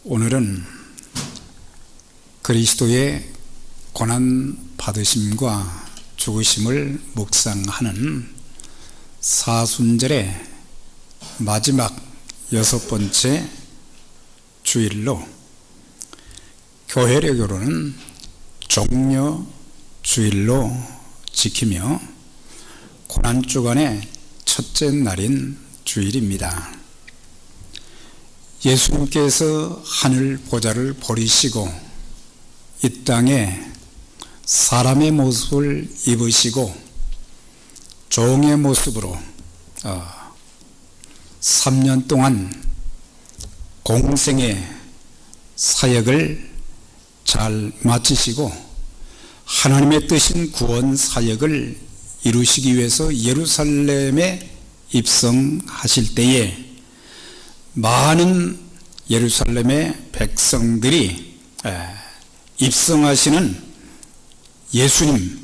오늘은 그리스도의 고난 받으심과 죽으심을 묵상하는 사순절의 마지막 6번째 주일로, 교회력으로는 종려 주일로 지키며 고난주간의 첫째 날인 주일입니다. 예수님께서 하늘 보좌를 버리시고 이 땅에 사람의 모습을 입으시고 종의 모습으로 3년 동안 공생의 사역을 잘 마치시고 하나님의 뜻인 구원 사역을 이루시기 위해서 예루살렘에 입성하실 때에 많은 예루살렘의 백성들이 입성하시는 예수님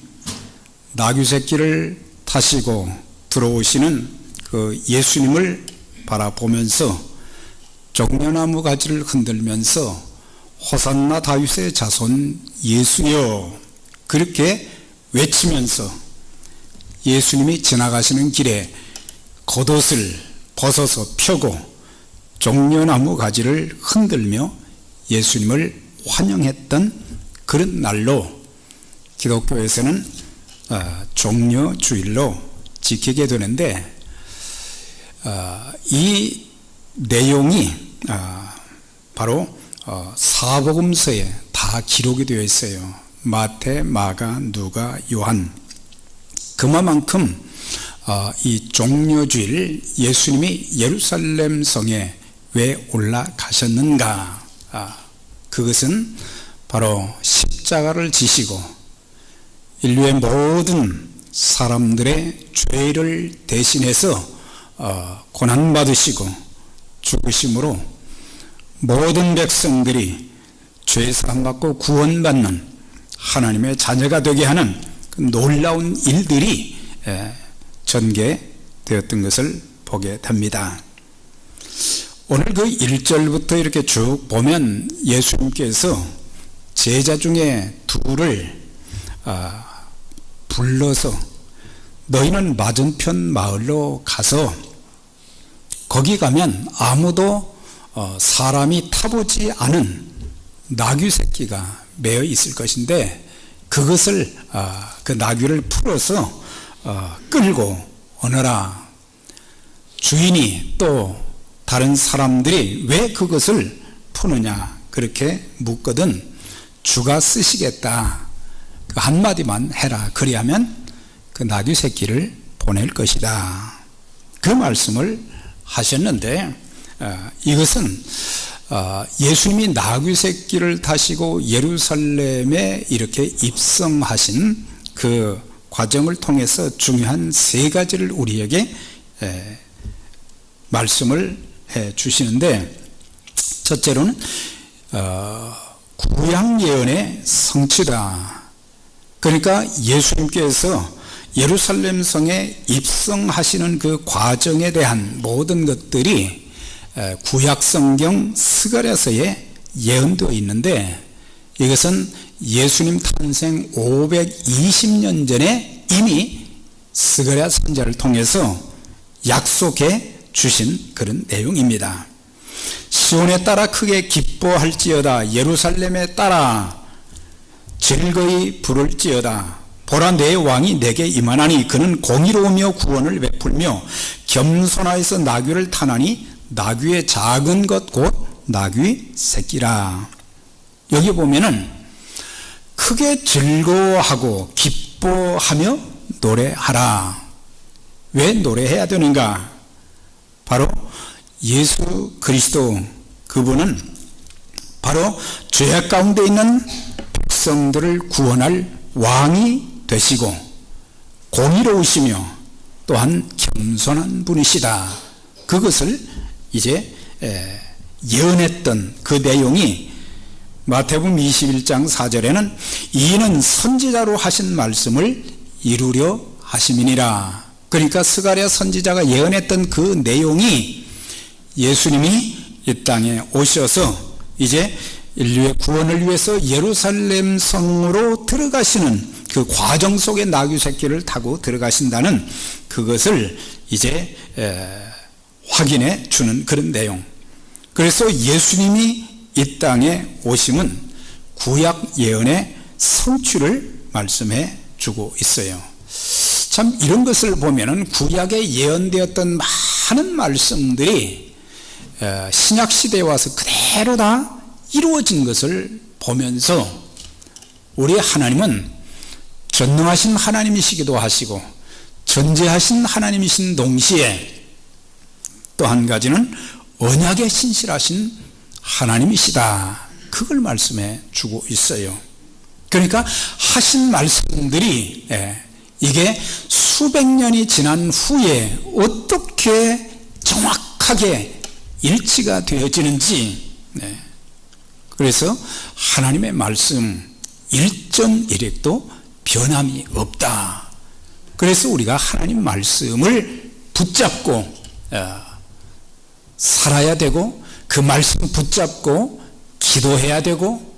나귀 새끼를 타시고 들어오시는 그 예수님을 바라보면서 종려나무 가지를 흔들면서 호산나 다윗의 자손 예수여 그렇게 외치면서 예수님이 지나가시는 길에 겉옷을 벗어서 펴고 종려나무 가지를 흔들며 예수님을 환영했던 그런 날로 기독교에서는 종려주일로 지키게 되는데, 이 내용이 바로 사복음서에 다 기록이 되어 있어요. 마태, 마가, 누가, 요한. 그만큼 이 종려주일, 예수님이 예루살렘 성에 왜 올라가셨는가? 그것은 바로 십자가를 지시고 인류의 모든 사람들의 죄를 대신해서 고난받으시고 죽으심으로 모든 백성들이 죄 사함받고 구원받는 하나님의 자녀가 되게 하는 그 놀라운 일들이 전개되었던 것을 보게 됩니다. 오늘 그 1절부터 이렇게 쭉 보면 예수님께서 제자 중에 둘을 불러서 너희는 맞은편 마을로 가서 거기 가면 아무도 사람이 타보지 않은 나귀 새끼가 매어 있을 것인데 그것을 그 나귀를 풀어서 끌고 오너라. 주인이 또 다른 사람들이 왜 그것을 푸느냐 그렇게 묻거든 주가 쓰시겠다 그 한마디만 해라. 그리하면 그 나귀 새끼를 보낼 것이다. 그 말씀을 하셨는데 이것은 예수님이 나귀 새끼를 타시고 예루살렘에 이렇게 입성하신 그 과정을 통해서 중요한 세 가지를 우리에게 말씀을 해 주시는데, 첫째로는 구약 예언의 성취다. 그러니까 예수님께서 예루살렘 성에 입성하시는 그 과정에 대한 모든 것들이 구약 성경 스가랴서에 예언되어 있는데 이것은 예수님 탄생 520년 전에 이미 스가랴 선지자를 통해서 약속해 주신 그런 내용입니다. 시온에 따라 크게 기뻐할지어다. 예루살렘에 따라 즐거이 부를지어다. 보라 내 왕이 내게 임하나니 그는 공의로우며 구원을 베풀며 겸손하여서 나귀를 타나니 나귀의 작은 것 곧 나귀 새끼라. 여기 보면은 크게 즐거워하고 기뻐하며 노래하라. 왜 노래해야 되는가? 바로 예수 그리스도 그분은 바로 죄악 가운데 있는 백성들을 구원할 왕이 되시고 공의로우시며 또한 겸손한 분이시다. 그것을 이제 예언했던 그 내용이 마태복음 21장 4절에는 이는 선지자로 하신 말씀을 이루려 하심이니라. 그러니까 스가랴 선지자가 예언했던 그 내용이 예수님이 이 땅에 오셔서 이제 인류의 구원을 위해서 예루살렘 성으로 들어가시는 그 과정 속에 나귀 새끼를 타고 들어가신다는 그것을 이제 확인해 주는 그런 내용. 그래서 예수님이 이 땅에 오심은 구약 예언의 성취를 말씀해 주고 있어요. 참 이런 것을 보면은 구약에 예언되었던 많은 말씀들이 신약 시대에 와서 그대로 다 이루어진 것을 보면서 우리 하나님은 전능하신 하나님이시기도 하시고 전지하신 하나님이신 동시에 또 한 가지는 언약에 신실하신 하나님이시다. 그걸 말씀해 주고 있어요. 그러니까 하신 말씀들이 이게 수백 년이 지난 후에 어떻게 정확하게 일치가 되어지는지, 그래서 하나님의 말씀 일점일획도 변함이 없다. 그래서 우리가 하나님 말씀을 붙잡고 살아야 되고, 그 말씀 붙잡고 기도해야 되고,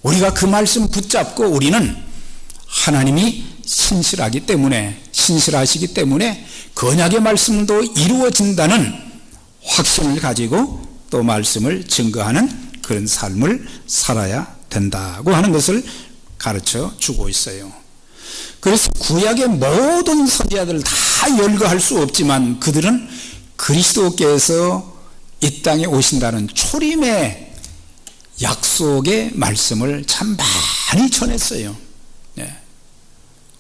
우리가 그 말씀 붙잡고 우리는 하나님이 신실하기 때문에, 신실하시기 때문에 그 언약의 말씀도 이루어진다는 확신을 가지고 또 말씀을 증거하는 그런 삶을 살아야 된다고 하는 것을 가르쳐 주고 있어요. 그래서 구약의 모든 선지자들을 다 열거할 수 없지만 그들은 그리스도께서 이 땅에 오신다는 초림의 약속의 말씀을 참 많이 전했어요.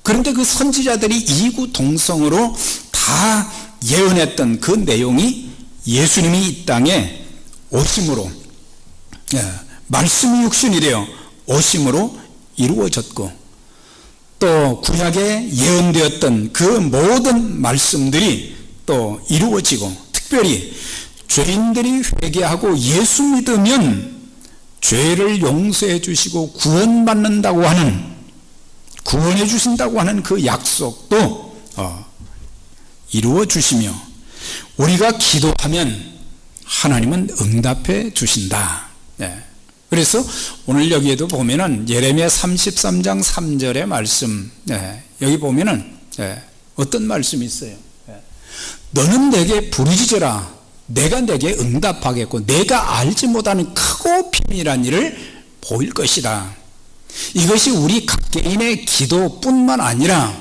그런데 그 선지자들이 이구동성으로 다 예언했던 그 내용이 예수님이 이 땅에 오심으로, 말씀이 육신이 되어 오심으로 이루어졌고, 또 구약에 예언되었던 그 모든 말씀들이 또 이루어지고, 특별히 죄인들이 회개하고 예수 믿으면 죄를 용서해 주시고 구원받는다고 하는, 구원해 주신다고 하는 그 약속도 이루어 주시며, 우리가 기도하면 하나님은 응답해 주신다. 그래서 오늘 여기에도 보면은 예레미야 33장 3절의 말씀, 여기 보면은 어떤 말씀이 있어요? 너는 내게 부르짖어라, 내가 내게 응답하겠고 내가 알지 못하는 크고 비밀한 일을 보일 것이다. 이것이 우리 각개인의 기도뿐만 아니라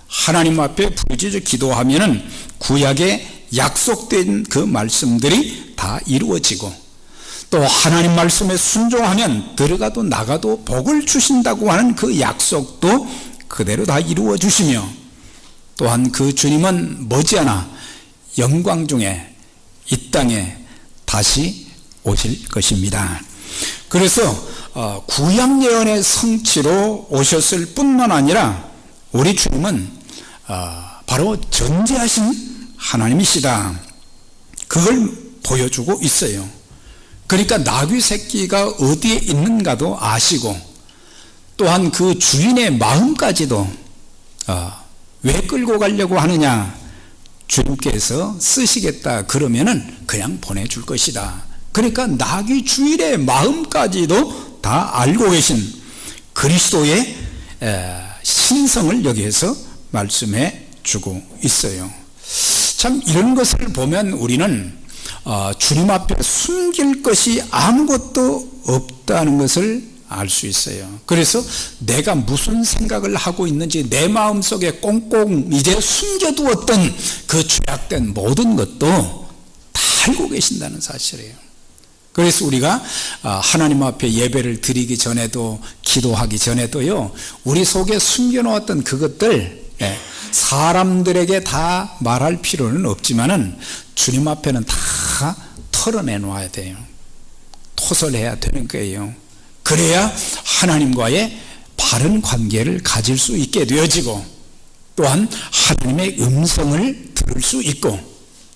하나님 앞에 부르짖어 기도하면은 구약에 약속된 그 말씀들이 다 이루어지고, 또 하나님 말씀에 순종하면 들어가도 나가도 복을 주신다고 하는 그 약속도 그대로 다 이루어 주시며, 또한 그 주님은 머지않아 영광 중에 이 땅에 다시 오실 것입니다. 그래서 구약 예언의 성취로 오셨을 뿐만 아니라 우리 주님은 바로 전지하신 하나님이시다. 그걸 보여주고 있어요. 그러니까 나귀 새끼가 어디에 있는가도 아시고, 또한 그 주인의 마음까지도 왜 끌고 가려고 하느냐, 주님께서 쓰시겠다 그러면은 그냥 보내줄 것이다. 그러니까 나귀 주인의 마음까지도 다 알고 계신 그리스도의 신성을 여기에서 말씀해 주고 있어요. 참 이런 것을 보면 우리는 주님 앞에 숨길 것이 아무것도 없다는 것을 알 수 있어요. 그래서 내가 무슨 생각을 하고 있는지 내 마음속에 꽁꽁 이제 숨겨두었던 그 죄악된 모든 것도 다 알고 계신다는 사실이에요. 그래서 우리가 하나님 앞에 예배를 드리기 전에도, 기도하기 전에도요, 우리 속에 숨겨놓았던 그것들 사람들에게 다 말할 필요는 없지만은 주님 앞에는 다 털어내놓아야 돼요. 토설해야 되는 거예요. 그래야 하나님과의 바른 관계를 가질 수 있게 되어지고, 또한 하나님의 음성을 들을 수 있고,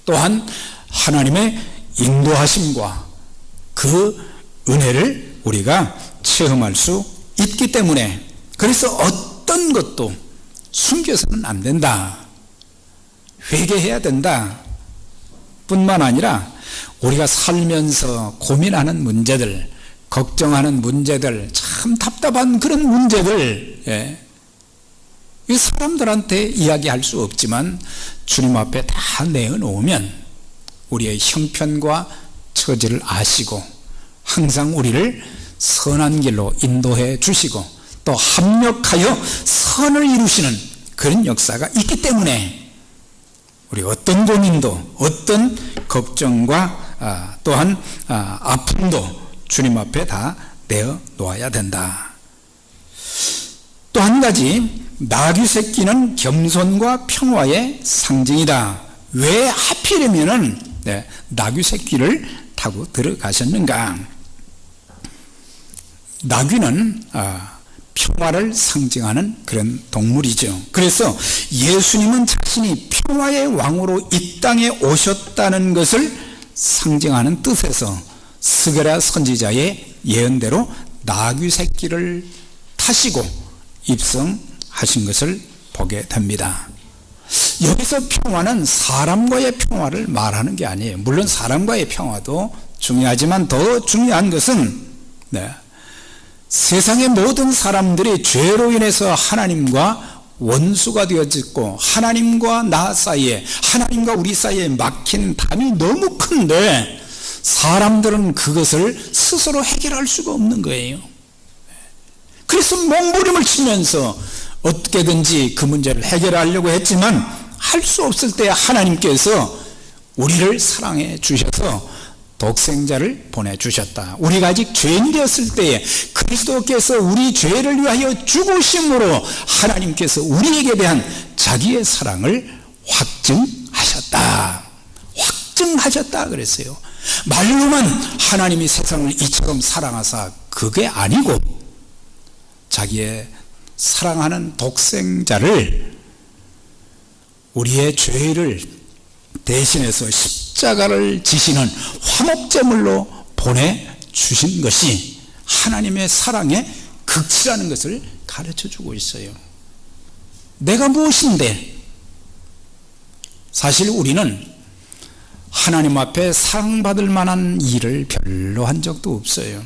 또한 하나님의 인도하심과 그 은혜를 우리가 체험할 수 있기 때문에, 그래서 어떤 것도 숨겨서는 안 된다, 회개해야 된다 뿐만 아니라 우리가 살면서 고민하는 문제들, 걱정하는 문제들, 참 답답한 그런 문제들, 이 사람들한테 이야기할 수 없지만 주님 앞에 다 내어놓으면 우리의 형편과 처지를 아시고 항상 우리를 선한 길로 인도해 주시고 또 합력하여 선을 이루시는 그런 역사가 있기 때문에 우리 어떤 고민도 어떤 걱정과 또한 아픔도 주님 앞에 다 내어놓아야 된다. 또 한 가지, 나귀 새끼는 겸손과 평화의 상징이다. 왜 하필이면은 나귀 새끼를 타고 들어가셨는가? 나귀는 평화를 상징하는 그런 동물이죠. 그래서 예수님은 자신이 평화의 왕으로 이 땅에 오셨다는 것을 상징하는 뜻에서 스가랴 선지자의 예언대로 나귀 새끼를 타시고 입성하신 것을 보게 됩니다. 여기서 평화는 사람과의 평화를 말하는 게 아니에요. 물론 사람과의 평화도 중요하지만 더 중요한 것은 세상의 모든 사람들이 죄로 인해서 하나님과 원수가 되어졌고 하나님과 나 사이에, 하나님과 우리 사이에 막힌 담이 너무 큰데 사람들은 그것을 스스로 해결할 수가 없는 거예요. 그래서 몸부림을 치면서 어떻게든지 그 문제를 해결하려고 했지만 할 수 없을 때 하나님께서 우리를 사랑해 주셔서 독생자를 보내주셨다. 우리가 아직 죄인이었을 때에 그리스도께서 우리 죄를 위하여 죽으심으로 하나님께서 우리에게 대한 자기의 사랑을 확증하셨다. 확증하셨다 그랬어요. 말로만 하나님이 세상을 이처럼 사랑하사 그게 아니고 자기의 사랑하는 독생자를 우리의 죄를 대신해서 십자가를 지시는 화목제물로 보내주신 것이 하나님의 사랑의 극치라는 것을 가르쳐주고 있어요. 내가 무엇인데? 사실 우리는 하나님 앞에 사랑받을 만한 일을 별로 한 적도 없어요.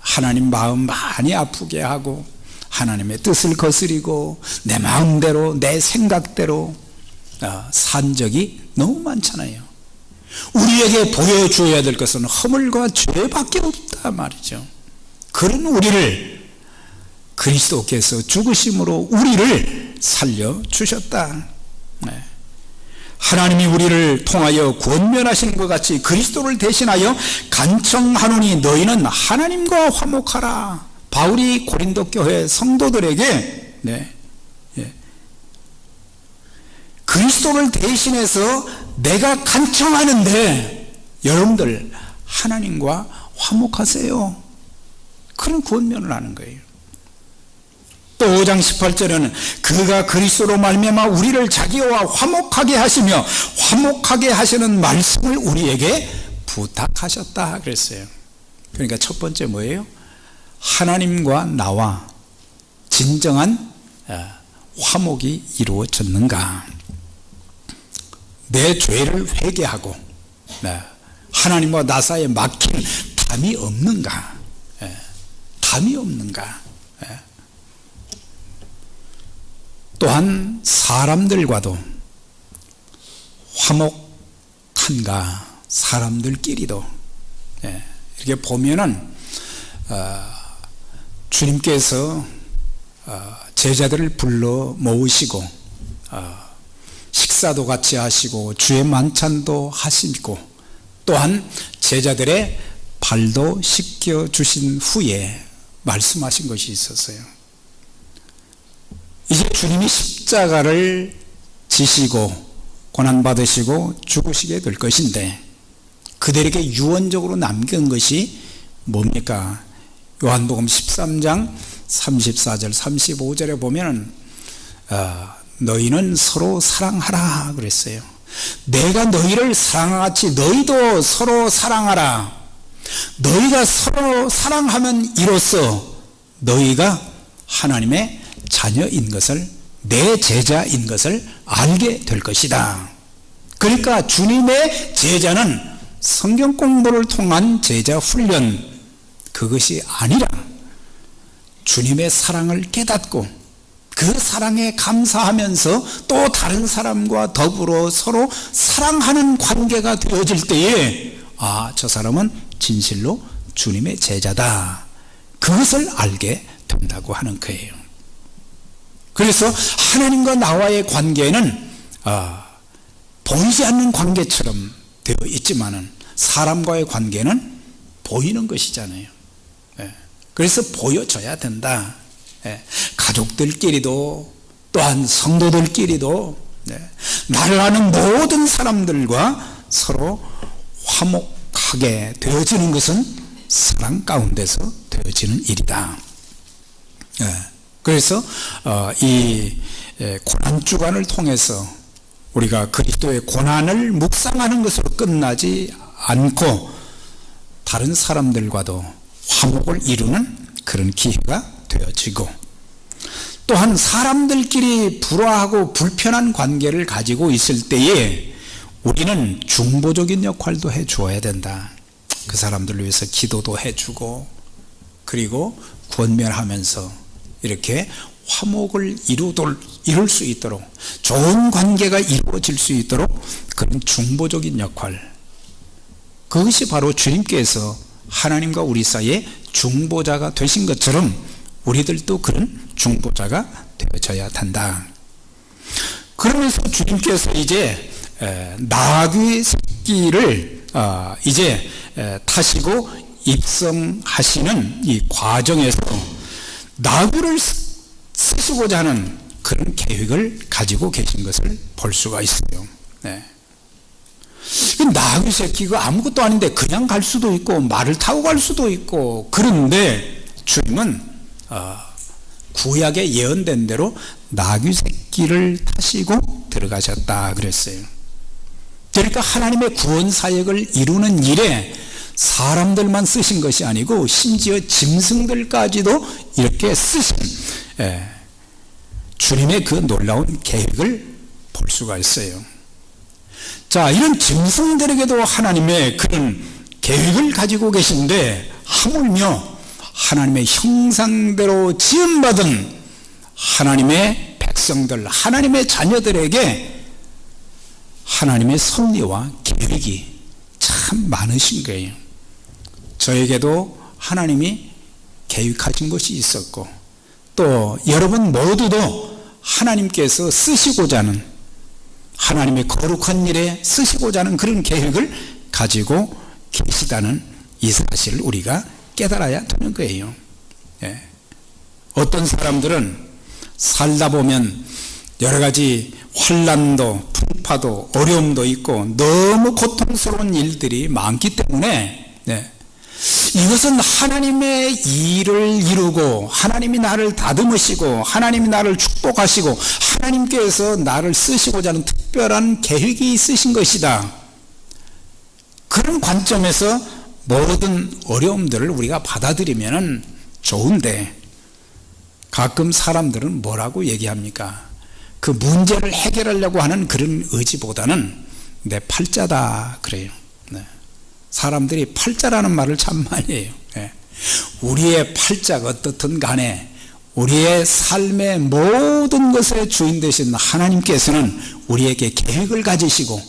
하나님 마음 많이 아프게 하고 하나님의 뜻을 거스리고 내 마음대로 내 생각대로 산 적이 너무 많잖아요. 우리에게 보여줘야 될 것은 허물과 죄밖에 없다 말이죠. 그런 우리를 그리스도께서 죽으심으로 우리를 살려주셨다. 하나님이 우리를 통하여 권면하시는 것 같이 그리스도를 대신하여 간청하노니 너희는 하나님과 화목하라. 바울이 고린도 교회 성도들에게 그리스도를 대신해서 내가 간청하는데 여러분들 하나님과 화목하세요. 그런 권면을 하는 거예요. 또 5장 18절에는 그가 그리스도로 말미암아 우리를 자기와 화목하게 하시며 화목하게 하시는 말씀을 우리에게 부탁하셨다 그랬어요. 그러니까 첫 번째 뭐예요? 하나님과 나와 진정한 화목이 이루어졌는가? 내 죄를 회개하고 하나님과 나 사이에 막힌 담이 없는가? 담이 없는가? 또한 사람들과도 화목한가? 사람들끼리도 이렇게 보면은 주님께서 제자들을 불러 모으시고 식사도 같이 하시고 주의 만찬도 하시고 또한 제자들의 발도 씻겨 주신 후에 말씀하신 것이 있었어요. 이제 주님이 십자가를 지시고 고난받으시고 죽으시게 될 것인데 그들에게 유언적으로 남긴 것이 뭡니까? 요한복음 13장 34절 35절에 보면 너희는 서로 사랑하라 그랬어요. 내가 너희를 사랑하같이 너희도 서로 사랑하라. 너희가 서로 사랑하면 이로써 너희가 하나님의 자녀인 것을, 내 제자인 것을 알게 될 것이다. 그러니까 주님의 제자는 성경 공부를 통한 제자 훈련, 그것이 아니라 주님의 사랑을 깨닫고 그 사랑에 감사하면서 또 다른 사람과 더불어 서로 사랑하는 관계가 되어질 때에 저 사람은 진실로 주님의 제자다, 그것을 알게 된다고 하는 거예요. 그래서 하나님과 나와의 관계는 보이지 않는 관계처럼 되어 있지만은 사람과의 관계는 보이는 것이잖아요. 그래서 보여줘야 된다. 가족들끼리도 또한 성도들끼리도 나를 아는 모든 사람들과 서로 화목하게 되어지는 것은 사랑 가운데서 되어지는 일이다. 그래서 이 고난주간을 통해서 우리가 그리스도의 고난을 묵상하는 것으로 끝나지 않고 다른 사람들과도 화목을 이루는 그런 기회가 되어지고, 또한 사람들끼리 불화하고 불편한 관계를 가지고 있을 때에 우리는 중보적인 역할도 해주어야 된다. 그 사람들을 위해서 기도도 해주고, 그리고 권면하면서 이렇게 화목을 이룰 수 있도록, 좋은 관계가 이루어질 수 있도록 그런 중보적인 역할, 그것이 바로 주님께서 하나님과 우리 사이에 중보자가 되신 것처럼 우리들도 그런 중보자가 되어져야 한다. 그러면서 주님께서 이제 나귀 새끼를 이제 타시고 입성하시는 이 과정에서 나귀를 쓰시고자 하는 그런 계획을 가지고 계신 것을 볼 수가 있어요. 나귀 새끼가 아무것도 아닌데 그냥 갈 수도 있고 말을 타고 갈 수도 있고, 그런데 주님은 구약에 예언된 대로 나귀 새끼를 타시고 들어가셨다 그랬어요. 그러니까 하나님의 구원 사역을 이루는 일에 사람들만 쓰신 것이 아니고 심지어 짐승들까지도 이렇게 쓰신 주님의 그 놀라운 계획을 볼 수가 있어요. 자, 이런 짐승들에게도 하나님의 그런 계획을 가지고 계신데, 하물며 하나님의 형상대로 지음받은 하나님의 백성들, 하나님의 자녀들에게 하나님의 섭리와 계획이 참 많으신 거예요. 저에게도 하나님이 계획하신 것이 있었고, 또 여러분 모두도 하나님께서 쓰시고자 하는, 하나님의 거룩한 일에 쓰시고자 하는 그런 계획을 가지고 계시다는 이 사실을 우리가 깨달아야 되는 거예요. 어떤 사람들은 살다 보면 여러 가지 환난도 풍파도 어려움도 있고 너무 고통스러운 일들이 많기 때문에 이것은 하나님의 일을 이루고 하나님이 나를 다듬으시고 하나님이 나를 축복하시고 하나님께서 나를 쓰시고자 하는 특별한 계획이 있으신 것이다. 그런 관점에서 모든 어려움들을 우리가 받아들이면 좋은데, 가끔 사람들은 뭐라고 얘기합니까? 그 문제를 해결하려고 하는 그런 의지보다는 내 팔자다 그래요. 사람들이 팔자라는 말을 참 많이 해요. 우리의 팔자가 어떻든 간에 우리의 삶의 모든 것의 주인 되신 하나님께서는 우리에게 계획을 가지시고,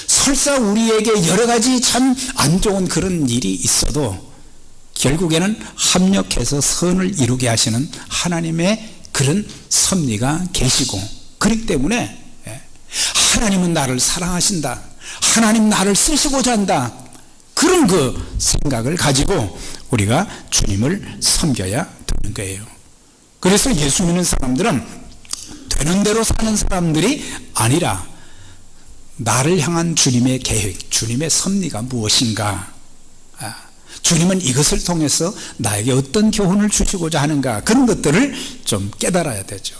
설사 우리에게 여러 가지 참 안 좋은 그런 일이 있어도 결국에는 합력해서 선을 이루게 하시는 하나님의 그런 섭리가 계시고, 그렇기 때문에 하나님은 나를 사랑하신다, 하나님 나를 쓰시고자 한다, 그런 그 생각을 가지고 우리가 주님을 섬겨야 되는 거예요. 그래서 예수 믿는 사람들은 되는 대로 사는 사람들이 아니라 나를 향한 주님의 계획, 주님의 섭리가 무엇인가, 주님은 이것을 통해서 나에게 어떤 교훈을 주시고자 하는가, 그런 것들을 좀 깨달아야 되죠.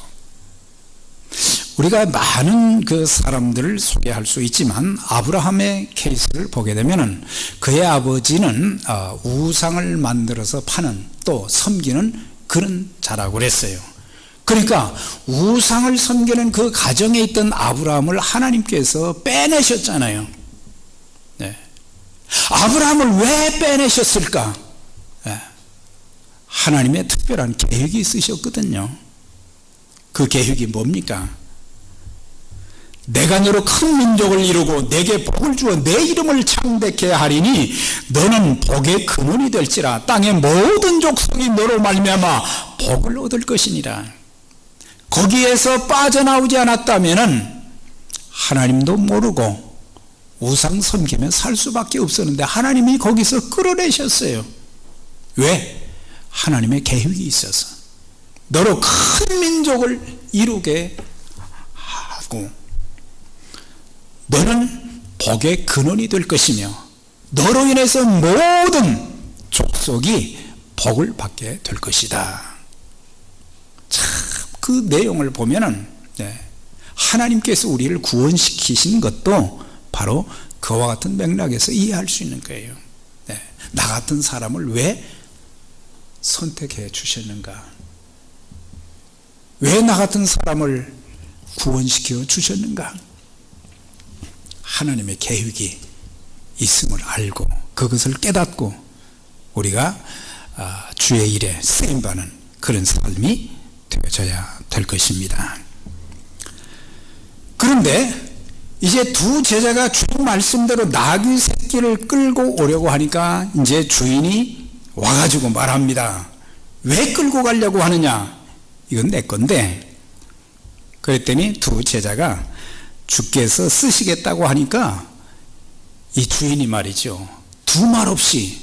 우리가 많은 그 사람들을 소개할 수 있지만 아브라함의 케이스를 보게 되면 그의 아버지는 우상을 만들어서 파는, 또 섬기는 그런 자라고 그랬어요. 그러니까 우상을 섬기는 그 가정에 있던 아브라함을 하나님께서 빼내셨잖아요. 아브라함을 왜 빼내셨을까? 하나님의 특별한 계획이 있으셨거든요. 그 계획이 뭡니까? 내가 너로 큰 민족을 이루고 내게 복을 주어 내 이름을 창대케 하리니 너는 복의 근원이 될지라. 땅의 모든 족속이 너로 말미암아 복을 얻을 것이니라. 거기에서 빠져나오지 않았다면은 하나님도 모르고 우상 섬기며 살 수밖에 없었는데 하나님이 거기서 끌어내셨어요. 왜? 하나님의 계획이 있어서 너로 큰 민족을 이루게 하고 너는 복의 근원이 될 것이며 너로 인해서 모든 족속이 복을 받게 될 것이다. 참 그 내용을 보면은 하나님께서 우리를 구원시키신 것도 바로 그와 같은 맥락에서 이해할 수 있는 거예요. 나 같은 사람을 왜 선택해 주셨는가? 왜 나 같은 사람을 구원시켜 주셨는가? 하나님의 계획이 있음을 알고 그것을 깨닫고 우리가 주의 일에 쓰임받는 그런 삶이 되어져야 될 것입니다. 그런데 이제 두 제자가 주님 말씀대로 나귀 새끼를 끌고 오려고 하니까 이제 주인이 와가지고 말합니다. 왜 끌고 가려고 하느냐? 이건 내 건데. 그랬더니 두 제자가 주께서 쓰시겠다고 하니까 이 주인이 말이죠. 두 말 없이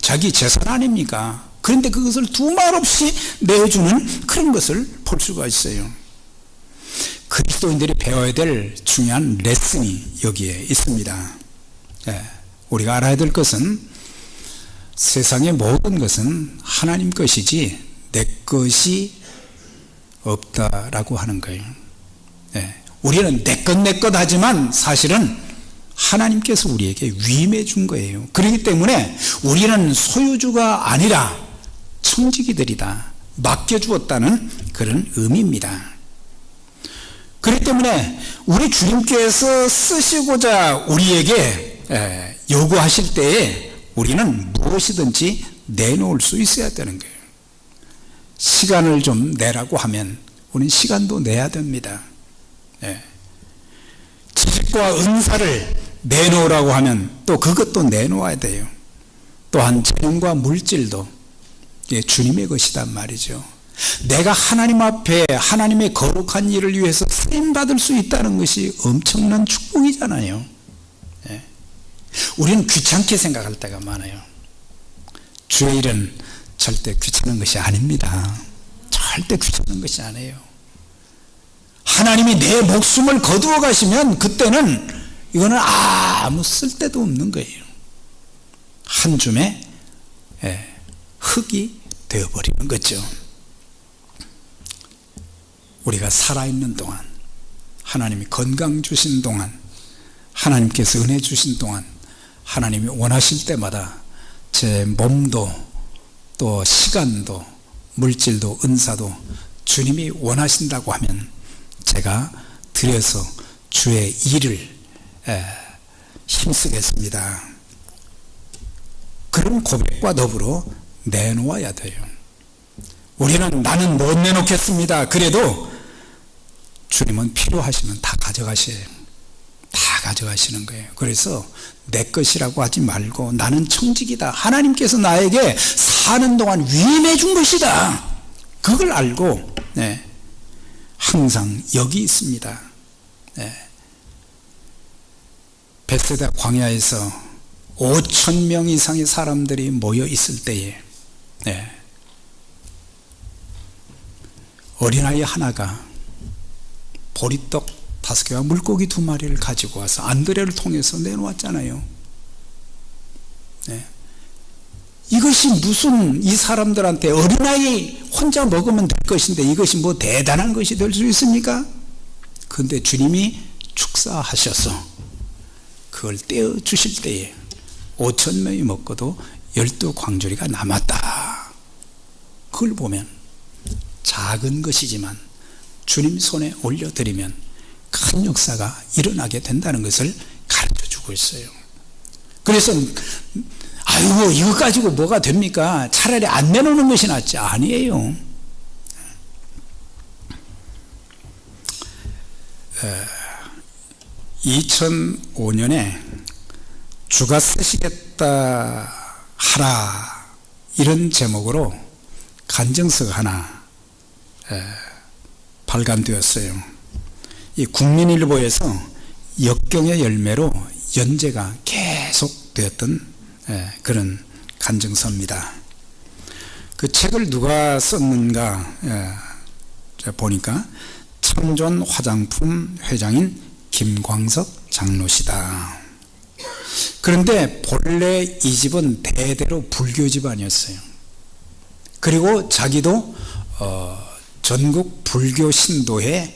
자기 재산 아닙니까? 그런데 그것을 두 말 없이 내주는 그런 것을 볼 수가 있어요. 그리스도인들이 배워야 될 중요한 레슨이 여기에 있습니다. 우리가 알아야 될 것은 세상의 모든 것은 하나님 것이지 내 것이 없다라고 하는 거예요. 우리는 내 것 하지만 사실은 하나님께서 우리에게 위임해 준 거예요. 그렇기 때문에 우리는 소유주가 아니라 청지기들이다. 맡겨주었다는 그런 의미입니다. 그렇기 때문에 우리 주님께서 쓰시고자 우리에게 요구하실 때에 우리는 무엇이든지 내놓을 수 있어야 되는 거예요. 시간을 좀 내라고 하면 우리는 시간도 내야 됩니다. 지식과 은사를 내놓으라고 하면 또 그것도 내놓아야 돼요. 또한 재능과 물질도 주님의 것이단 말이죠. 내가 하나님 앞에 하나님의 거룩한 일을 위해서 쓰임받을 수 있다는 것이 엄청난 축복이잖아요. 우리는 귀찮게 생각할 때가 많아요. 주의 일은 절대 귀찮은 것이 아닙니다. 절대 귀찮은 것이 아니에요. 하나님이 내 목숨을 거두어 가시면 그때는 이거는 아무 쓸데도 없는 거예요. 한 줌의 흙이 되어버리는 거죠. 우리가 살아있는 동안, 하나님이 건강 주신 동안, 하나님께서 은혜 주신 동안, 하나님이 원하실 때마다 제 몸도 또 시간도 물질도 은사도 주님이 원하신다고 하면 제가 드려서 주의 일을 힘쓰겠습니다. 그런 고백과 더불어 내놓아야 돼요. 우리는 나는 못 내놓겠습니다. 그래도 주님은 필요하시면 다 가져가셔요. 다 가져가시는 거예요. 그래서 내 것이라고 하지 말고 나는 청직이다. 하나님께서 나에게 사는 동안 위임해 준 것이다. 그걸 알고 항상 여기 있습니다. 벳세다 광야에서 5,000명 이상의 사람들이 모여 있을 때에 어린아이 하나가 보리떡 5개와 물고기 2마리를 가지고 와서 안드레를 통해서 내놓았잖아요. 이것이 무슨 이 사람들한테 어린아이 혼자 먹으면 될 것인데 이것이 뭐 대단한 것이 될 수 있습니까? 그런데 주님이 축사하셔서 그걸 떼어 주실 때에 5,000명이 먹고도 12광주리가 남았다. 그걸 보면 작은 것이지만 주님 손에 올려드리면 큰 역사가 일어나게 된다는 것을 가르쳐 주고 있어요. 그래서 아이고 이거 가지고 뭐가 됩니까? 차라리 안 내놓는 것이 낫지. 아니에요. 2005년에 주가 쓰시겠다 하라 이런 제목으로 간증서가 하나 발간되었어요. 이 국민일보에서 역경의 열매로 연재가 계속 되었던 그런 간증서입니다. 그 책을 누가 썼는가 보니까 참존 화장품 회장인 김광석 장로시다. 그런데 본래 이 집은 대대로 불교 집안이었어요. 그리고 자기도 전국 불교 신도회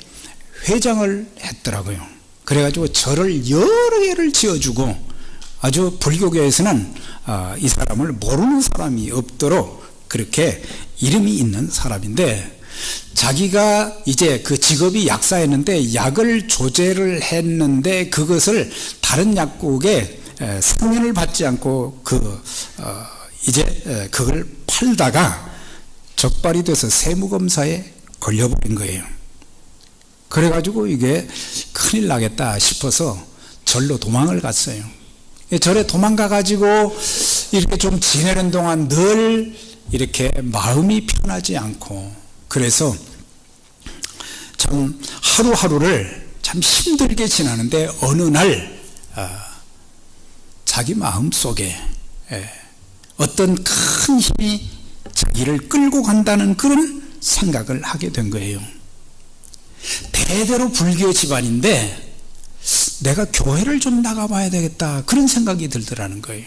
회장을 했더라고요. 그래가지고 절을 여러 개를 지어주고 아주 불교계에서는 이 사람을 모르는 사람이 없도록 그렇게 이름이 있는 사람인데, 자기가 이제 그 직업이 약사였는데 약을 조제를 했는데 그것을 다른 약국에 승인을 받지 않고 이제 그걸 팔다가 적발이 돼서 세무검사에 걸려버린 거예요. 그래가지고 이게 큰일 나겠다 싶어서 절로 도망을 갔어요. 절에 도망가가지고 이렇게 좀 지내는 동안 늘 이렇게 마음이 편하지 않고, 그래서 참 하루하루를 참 힘들게 지나는데 어느 날 자기 마음 속에 어떤 큰 힘이 자기를 끌고 간다는 그런 생각을 하게 된 거예요. 대대로 불교 집안인데 내가 교회를 좀 나가봐야 되겠다, 그런 생각이 들더라는 거예요.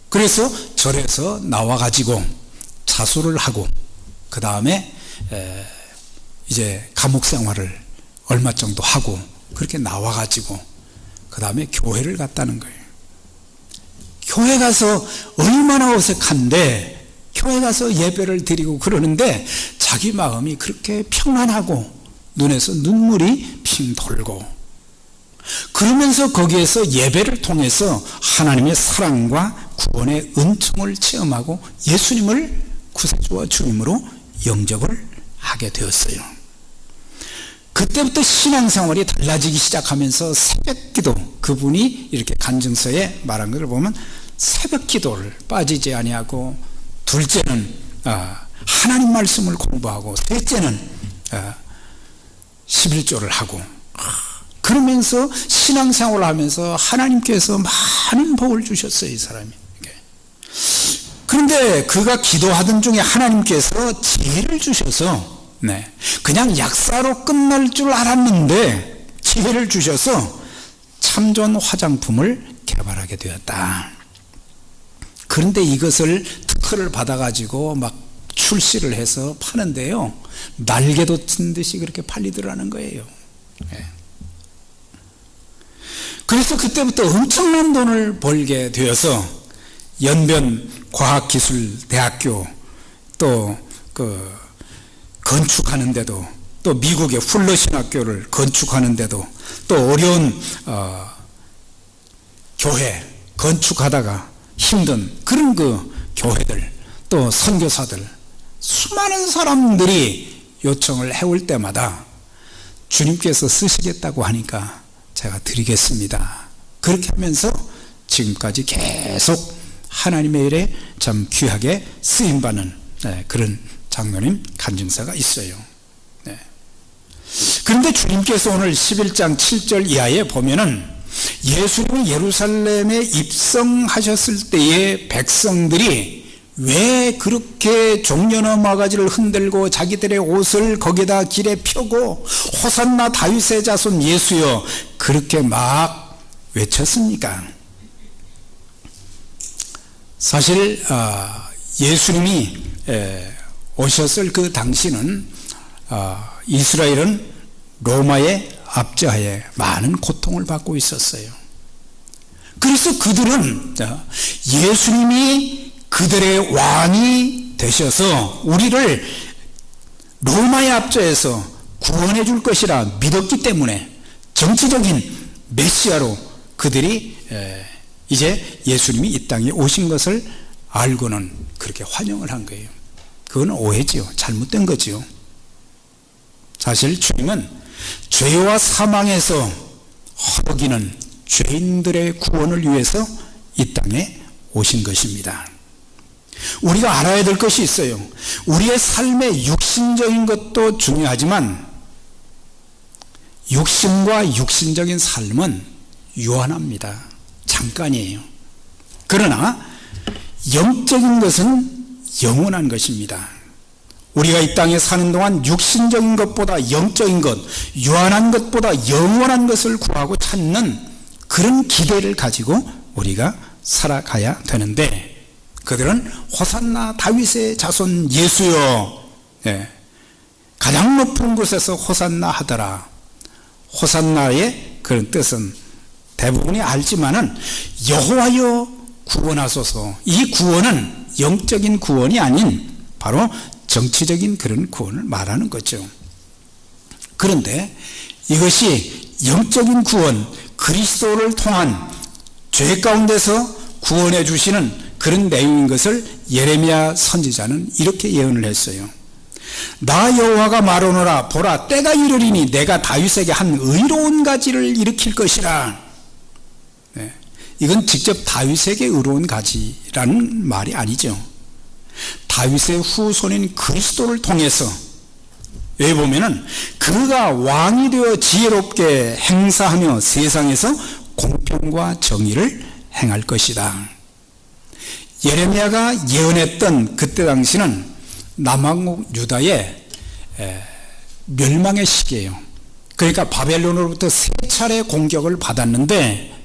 그래서 절에서 나와가지고 자수를 하고 그 다음에 이제 감옥 생활을 얼마 정도 하고 그렇게 나와가지고 그 다음에 교회를 갔다는 거예요. 교회 가서 얼마나 어색한데 교회 가서 예배를 드리고 그러는데 자기 마음이 그렇게 평안하고 눈에서 눈물이 핑 돌고, 그러면서 거기에서 예배를 통해서 하나님의 사랑과 구원의 은총을 체험하고 예수님을 구세주와 주님으로 영접을 하게 되었어요. 그때부터 신앙생활이 달라지기 시작하면서 새벽기도, 그분이 이렇게 간증서에 말한 것을 보면 새벽기도를 빠지지 아니하고, 둘째는 하나님 말씀을 공부하고, 셋째는 11조를 하고, 그러면서 신앙생활을 하면서 하나님께서 많은 복을 주셨어요, 이 사람이. 그런데 그가 기도하던 중에 하나님께서 지혜를 주셔서, 그냥 약사로 끝날 줄 알았는데 지혜를 주셔서 참존 화장품을 개발하게 되었다. 그런데 이것을 특허를 받아가지고 막 출시를 해서 파는데요, 날개도 친 듯이 그렇게 팔리더라는 거예요. 그래서 그때부터 엄청난 돈을 벌게 되어서 연변과학기술대학교, 또 건축하는데도, 또 미국의 훌러신학교를 건축하는데도, 또 어려운 교회 건축하다가 힘든 그런 교회들, 또 선교사들, 수많은 사람들이 요청을 해올 때마다 주님께서 쓰시겠다고 하니까 제가 드리겠습니다. 그렇게 하면서 지금까지 계속 하나님의 일에 참 귀하게 쓰임받는 그런 장로님 간증서가 있어요. 그런데 주님께서 오늘 11장 7절 이하에 보면은 예수님이 예루살렘에 입성하셨을 때의 백성들이 왜 그렇게 종려나 마가지를 흔들고 자기들의 옷을 거기다 길에 펴고 호산나 다윗의 자손 예수여 그렇게 막 외쳤습니까? 사실 예수님이 오셨을 그 당시는 이스라엘은 로마의 압제하에 많은 고통을 받고 있었어요. 그래서 그들은 예수님이 그들의 왕이 되셔서 우리를 로마의 압제에서 구원해 줄 것이라 믿었기 때문에 정치적인 메시아로 그들이 이제 예수님이 이 땅에 오신 것을 알고는 그렇게 환영을 한 거예요. 그건 오해지요. 잘못된 거지요. 사실 주님은 죄와 사망에서 허덕이는 죄인들의 구원을 위해서 이 땅에 오신 것입니다. 우리가 알아야 될 것이 있어요. 우리의 삶의 육신적인 것도 중요하지만 육신과 육신적인 삶은 유한합니다. 잠깐이에요. 그러나 영적인 것은 영원한 것입니다. 우리가 이 땅에 사는 동안 육신적인 것보다 영적인 것, 유한한 것보다 영원한 것을 구하고 찾는 그런 기대를 가지고 우리가 살아가야 되는데, 그들은 호산나 다윗의 자손 예수여, 가장 높은 곳에서 호산나 하더라. 호산나의 그런 뜻은 대부분이 알지만은 여호와여 구원하소서. 이 구원은 영적인 구원이 아닌 바로 정치적인 그런 구원을 말하는 거죠. 그런데 이것이 영적인 구원, 그리스도를 통한 죄 가운데서 구원해 주시는 그런 내용인 것을 예레미야 선지자는 이렇게 예언을 했어요. 나 여호와가 말하노라, 보라 때가 이르리니 내가 다윗에게 한 의로운 가지를 일으킬 것이라. 이건 직접 다윗에게 의로운 가지라는 말이 아니죠. 다윗의 후손인 그리스도를 통해서, 여기 보면은 그가 왕이 되어 지혜롭게 행사하며 세상에서 공평과 정의를 행할 것이다. 예레미야가 예언했던 그때 당시는 남왕국 유다의 멸망의 시기예요. 그러니까 바벨론으로부터 세 차례 공격을 받았는데,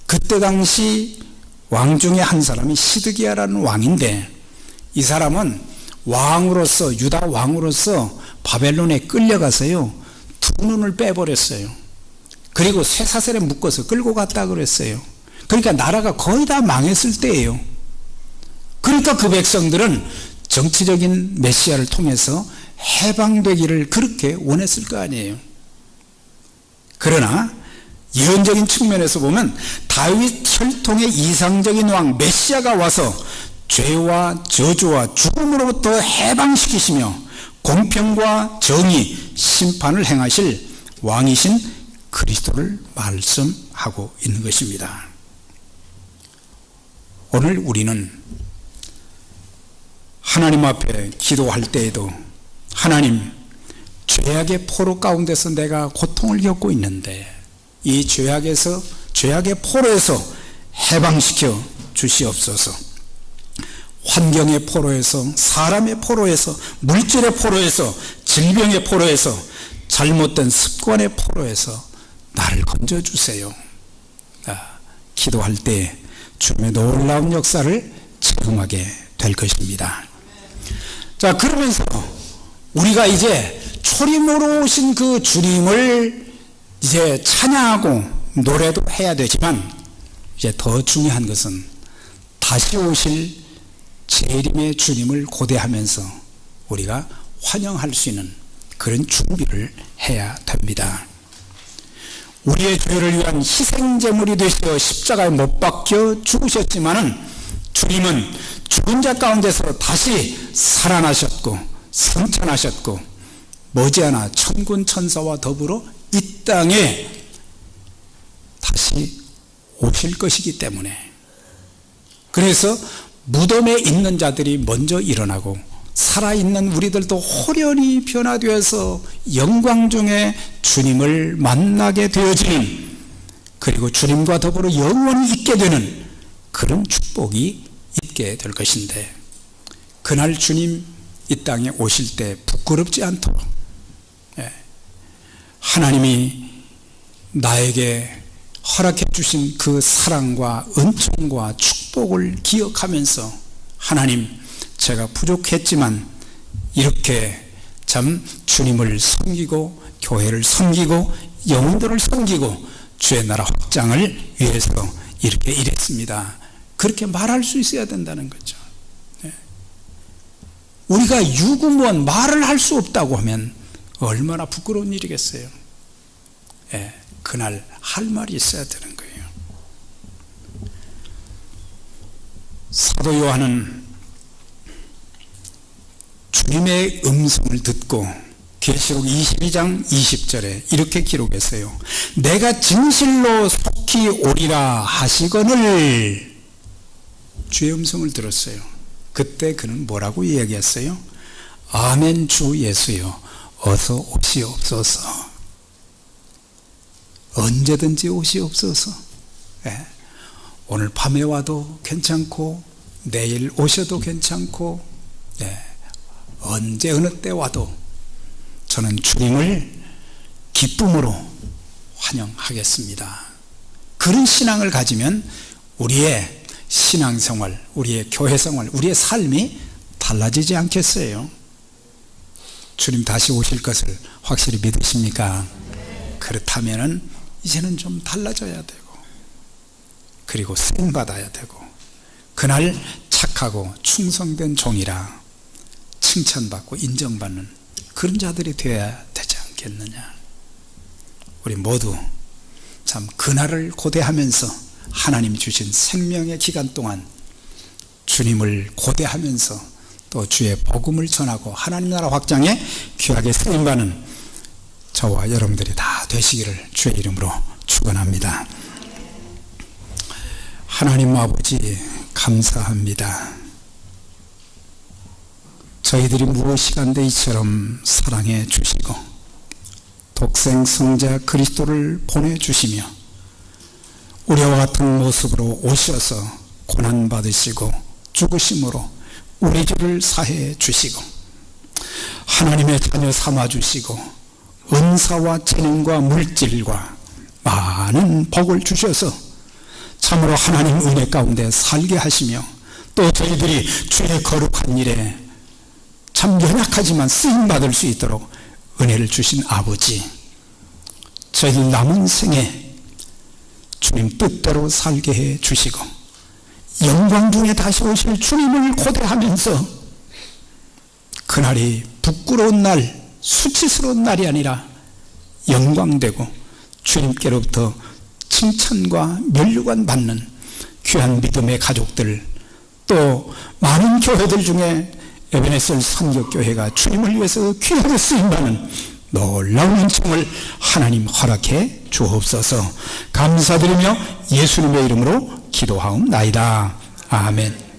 그때 당시 왕 중에 한 사람이 시드기야라는 왕인데, 이 사람은 왕으로서, 유다 왕으로서 바벨론에 끌려가서요, 두 눈을 빼버렸어요. 그리고 쇠사슬에 묶어서 끌고 갔다 그랬어요. 그러니까 나라가 거의 다 망했을 때예요. 그러니까 그 백성들은 정치적인 메시아를 통해서 해방되기를 그렇게 원했을 거 아니에요. 그러나 예언적인 측면에서 보면 다윗 혈통의 이상적인 왕 메시아가 와서 죄와 저주와 죽음으로부터 해방시키시며 공평과 정의, 심판을 행하실 왕이신 그리스도를 말씀하고 있는 것입니다. 오늘 우리는 하나님 앞에 기도할 때에도, 하나님, 죄악의 포로 가운데서 내가 고통을 겪고 있는데 이 죄악의 포로에서 해방시켜 주시옵소서. 환경의 포로에서, 사람의 포로에서, 물질의 포로에서, 질병의 포로에서, 잘못된 습관의 포로에서 나를 건져주세요. 기도할 때 주님의 놀라운 역사를 체험하게 될 것입니다. 자, 그러면서 우리가 이제 초림으로 오신 그 주님을 이제 찬양하고 노래도 해야 되지만, 이제 더 중요한 것은 다시 오실 재림의 주님을 고대하면서 우리가 환영할 수 있는 그런 준비를 해야 됩니다. 우리의 죄를 위한 희생제물이 되시어 십자가에 못 박혀 죽으셨지만은 주님은 죽은 자 가운데서 다시 살아나셨고 승천하셨고 머지않아 천군 천사와 더불어 이 땅에 다시 오실 것이기 때문에, 그래서 무덤에 있는 자들이 먼저 일어나고 살아있는 우리들도 호련히 변화되어서 영광 중에 주님을 만나게 되어지는, 그리고 주님과 더불어 영원히 있게 되는 그런 축복이 있게 될 것인데, 그날 주님 이 땅에 오실 때 부끄럽지 않도록 하나님이 나에게 허락해 주신 그 사랑과 은총과 축복을 기억하면서, 하나님, 제가 부족했지만 이렇게 참 주님을 섬기고 교회를 섬기고 영혼들을 섬기고 주의 나라 확장을 위해서 이렇게 일했습니다. 그렇게 말할 수 있어야 된다는 거죠. 우리가 유구무원 말을 할 수 없다고 하면 얼마나 부끄러운 일이겠어요. 그날 할 말이 있어야 되는 거예요. 사도 요한은 주님의 음성을 듣고 계시록 22장 20절에 이렇게 기록했어요. 내가 진실로 속히 오리라 하시거늘. 주의 음성을 들었어요. 그때 그는 뭐라고 이야기했어요? 아멘 주 예수여 어서 오시옵소서. 언제든지 오시옵소서. 네. 오늘 밤에 와도 괜찮고 내일 오셔도 괜찮고 네. 언제 어느 때 와도 저는 주님을 기쁨으로 환영하겠습니다. 그런 신앙을 가지면 우리의 신앙생활, 우리의 교회생활, 우리의 삶이 달라지지 않겠어요? 주님 다시 오실 것을 확실히 믿으십니까? 그렇다면 이제는 좀 달라져야 되고 그리고 쓰임받아야 되고 그날 착하고 충성된 종이라 칭찬받고 인정받는 그런 자들이 되어야 되지 않겠느냐. 우리 모두 참 그날을 고대하면서 하나님이 주신 생명의 기간 동안 주님을 고대하면서 또 주의 복음을 전하고 하나님 나라 확장에 귀하게 쓰임받는 저와 여러분들이 다 되시기를 주의 이름으로 축원합니다. 하나님 아버지 감사합니다. 저희들이 무엇이간데 이처럼 사랑해 주시고 독생 성자 그리스도를 보내주시며 우리와 같은 모습으로 오셔서 고난받으시고 죽으심으로 우리 죄를 사해 주시고 하나님의 자녀 삼아 주시고 은사와 재능과 물질과 많은 복을 주셔서 참으로 하나님 은혜 가운데 살게 하시며 또 저희들이 주의 거룩한 일에 참 연약하지만 쓰임받을 수 있도록 은혜를 주신 아버지, 저희들 남은 생에 주님 뜻대로 살게 해 주시고 영광 중에 다시 오실 주님을 고대하면서 그날이 부끄러운 날, 수치스러운 날이 아니라 영광되고 주님께로부터 칭찬과 면류관 받는 귀한 믿음의 가족들, 또 많은 교회들 중에 에베네셀 선교교회가 주님을 위해서 귀하게 쓰임받는 놀라운 은총을 하나님 허락해 주옵소서. 감사드리며 예수님의 이름으로 기도하옵나이다. 아멘.